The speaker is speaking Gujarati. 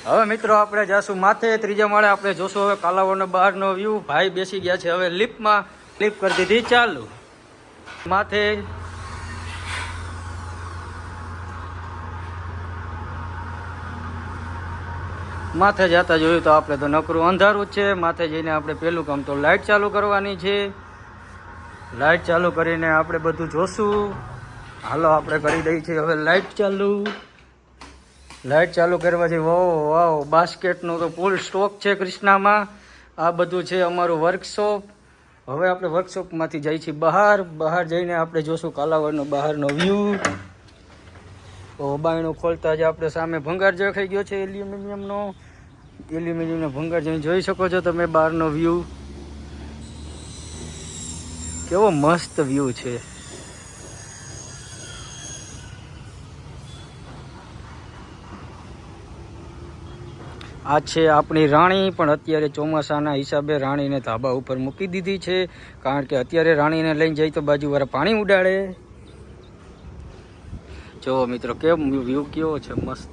હવે મિત્રો આપણે જાશું માથે ત્રીજા માળે. આપણે જોશું હવે કાલાવડનો બહારનો વ્યૂ. ભાઈ બેસી ગયા છે હવે લિફ્ટમાં. લિફ્ટ કરી દીધી ચાલુ. માથે માથે જતા જોયું તો આપણે તો નકરું અંધારું જ છે. માથે જઈને આપણે પહેલું કામ તો લાઇટ ચાલુ કરવાની છે. લાઇટ ચાલુ કરીને આપણે બધું જોશું. હાલો આપણે કરી દઈએ છીએ હવે લાઇટ ચાલુ. લાઇટ ચાલુ કરવાથી વાવ બાસ્કેટનો તો ફૂલ સ્ટોક છે ક્રિષ્નામાં. આ બધું છે અમારું વર્કશોપ. હવે આપણે વર્કશોપમાંથી જઈએ છીએ બહાર. બહાર જઈને આપણે જોશું કાલાવડનો બહારનો વ્યૂ. તો બાયણું ખોલતા જ આપણે સામે ભંગાર દેખાઈ ગયો છે એલ્યુમિનિયમનો ભંગાર જઈને જોઈ શકો છો તમે બહારનો વ્યૂ. કેવો મસ્ત વ્યૂ છે. આ છે આપણી રાણી. પણ અત્યારે ચોમાસાના હિસાબે રાણીને ધાબા ઉપર મૂકી દીધી છે, કારણ કે અત્યારે રાણીને લઈને જાય તો બાજુવાળા પાણી ઉડાડે. જો મિત્રો કેમ વ્યૂ કેવો છે મસ્ત.